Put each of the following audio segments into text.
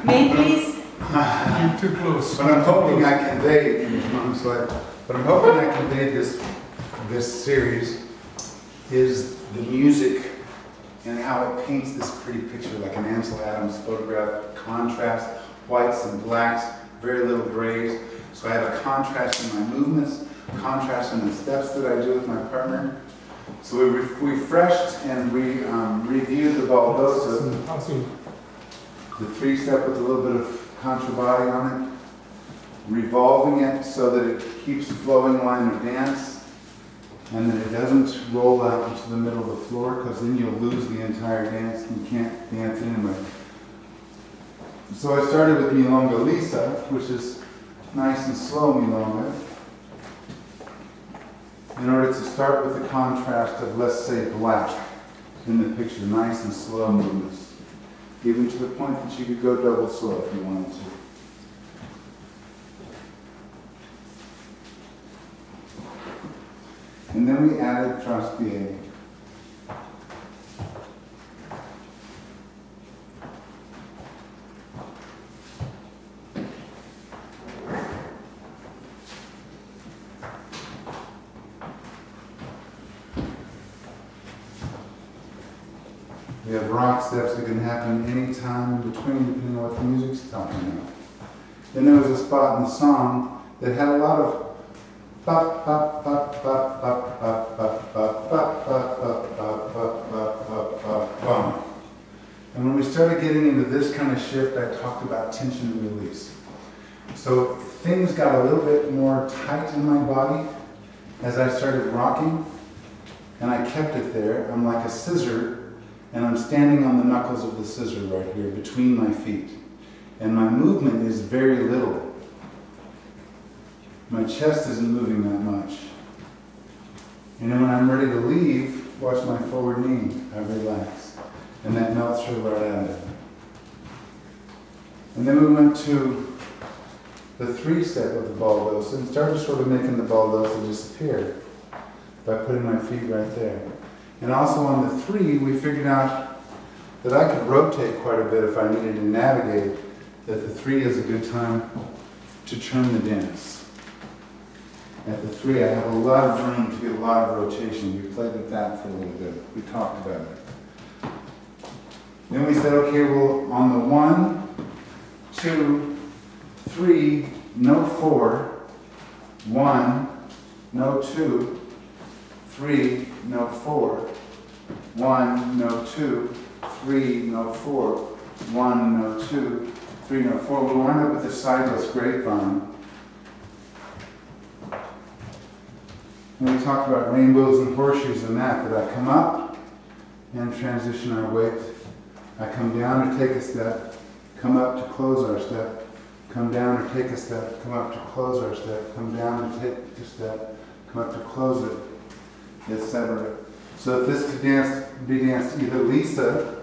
Name, please. You're too close. But I'm hoping I conveyed, but I'm hoping I conveyed this series is the music and how it paints this pretty picture like an Ansel Adams photograph, contrast, whites and blacks, very little grays. So I have a contrast in my movements, contrast in the steps that I do with my partner. So we refreshed and we reviewed the baldosa, the three-step with a little bit of contra body on it, revolving it so that it keeps flowing line of dance, and that it doesn't roll out into the middle of the floor, because then you'll lose the entire dance and you can't dance anyway. So I started with Milonga Lisa, which is nice and slow Milonga, in order to start with the contrast of, let's say, black in the picture, nice and slow movements, even to the point that you could go double slow if you wanted to. And then we added traspié. We have rock steps that can happen any time in between, depending on what the music's talking about. Then there was a spot in the song that had a lot of and when we started getting into this kind of shift, I talked about tension and release. So things got a little bit more tight in my body as I started rocking, and I kept it there. I'm like a scissor, and I'm standing on the knuckles of the scissor right here between my feet. And my movement is very little. My chest isn't moving that much. And then when I'm ready to leave, watch my forward knee. I relax. And that melts her right out of it. And then we went to the three-step of the baldosa and started sort of making the baldosa disappear by putting my feet right there. And also on the three, we figured out that I could rotate quite a bit if I needed to navigate, that the three is a good time to turn the dance. At the three, I have a lot of room to get a lot of rotation. We played with that for a little bit. We talked about it. Then we said, okay, well, on the 1, 2, 3, no 4, 1, no 2, 3, no 4, 1, no 2, 3, no 4, 1, no 2, 3, no 4. We wind up with the sideless grapevine. And we talked about rainbows and horseshoes and that I come up and transition our weight. I come down or take a step, come up to close our step, come down or take a step, come up to close our step, come down or take a step, come up to close it, etc. So if this could be danced either Lisa,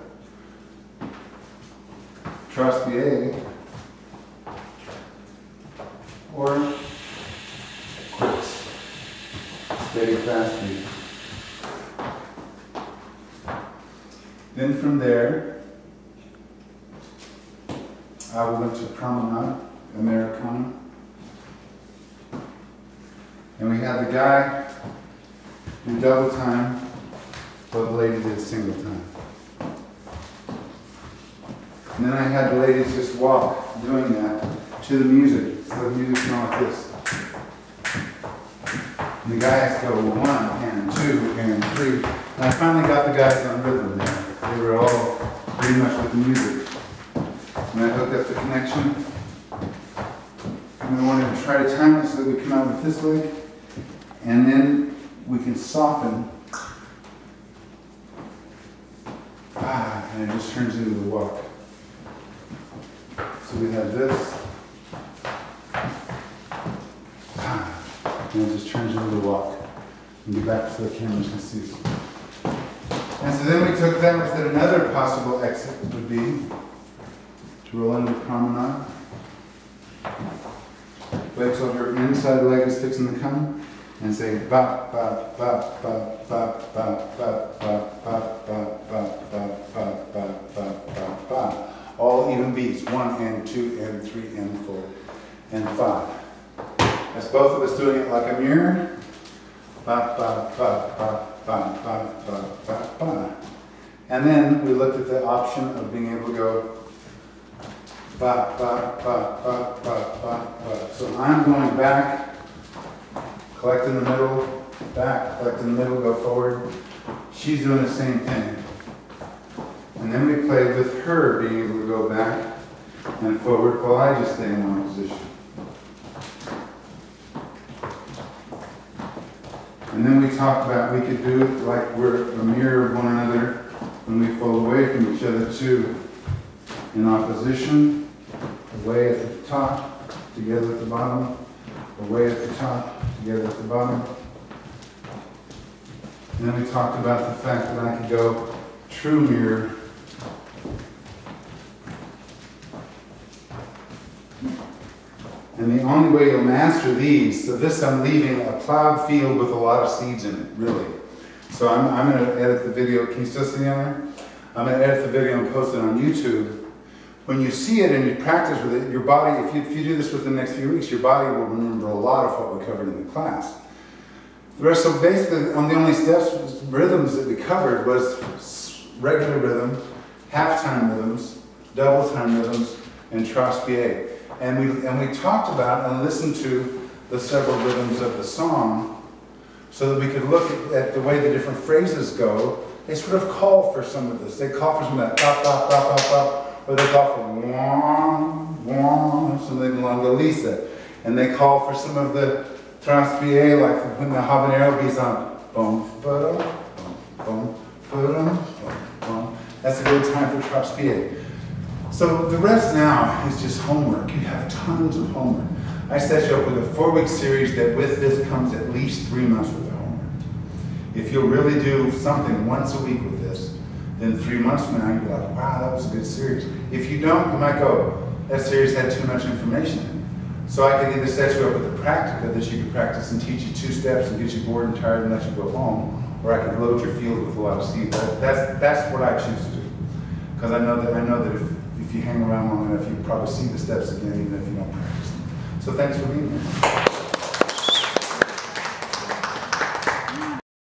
traspié, or quicks. Steady, fast beat. Then from there, we went to Promenade, Americana. And we had the guy do double time, while the lady did single time. And then I had the ladies just walk, doing that, to the music. So the music's not like this. And the guys go 1 and 2 and 3. And I finally got the guys on rhythm there. They were all pretty much with the music. And I hooked up the connection. And we wanted to try to time it so that we come out with this leg. And then we can soften. And it just turns into the walk. So we have this. And it just turns into the walk. And get back so the cameras can see. And so then we took that and said another possible exit would be to roll into Promenade. Wait till her inside leg is fixing to come. And say ba ba ba ba ba ba ba ba ba ba ba ba ba ba ba ba. All even beats. 1 and 2 and 3 and 4 and 5. That's both of us doing it like a mirror. Ba, ba, ba, ba, ba, ba, ba, ba, ba. And then we looked at the option of being able to go ba, ba, ba, ba, ba, ba, ba. So I'm going back, collect in the middle, back, collect in the middle, go forward. She's doing the same thing. And then we played with her being able to go back and forward while I just stay in one position. And then we talked about we could do it like we're a mirror of one another when we fold away from each other too. In opposition, away at the top, together at the bottom, away at the top, together at the bottom. And then we talked about the fact that I could go true mirror. And the only way you'll master these, so this I'm leaving a plowed field with a lot of seeds in it, really. So I'm going to edit the video. Can you still see me on there? I'm going to edit the video and post it on YouTube. When you see it and you practice with it, your body, if you do this within the next few weeks, your body will remember a lot of what we covered in the class. So basically, on the only steps, rhythms that we covered was regular rhythm, half-time rhythms, double-time rhythms, and trois-pieds. And we talked about and listened to the several rhythms of the song so that we could look at the way the different phrases go. They sort of call for some of this. They call for some of that pop, pop, pop, pop, pop, or they call for wah, wah, some of the Milonga Lisa. And they call for some of the trois-pieds, like when the habanero beats on boom, ba-dum, boom, ba-dum, boom, boom. That's a good time for trois-pieds. So the rest now is just homework. You have tons of homework. I set you up with a 4-week series that with this comes at least 3 months worth of homework. If you'll really do something once a week with this, then 3 months from now you'll be like, wow, that was a good series. If you don't, you might go, that series had too much information in it. So I could either set you up with a practica that you could practice and teach you 2 steps and get you bored and tired and let you go home, or I could load your field with a lot of seeds. That's what I choose to do. Because I know that if you hang around long enough, you probably see the steps again, even if you don't practice them. So thanks for being here.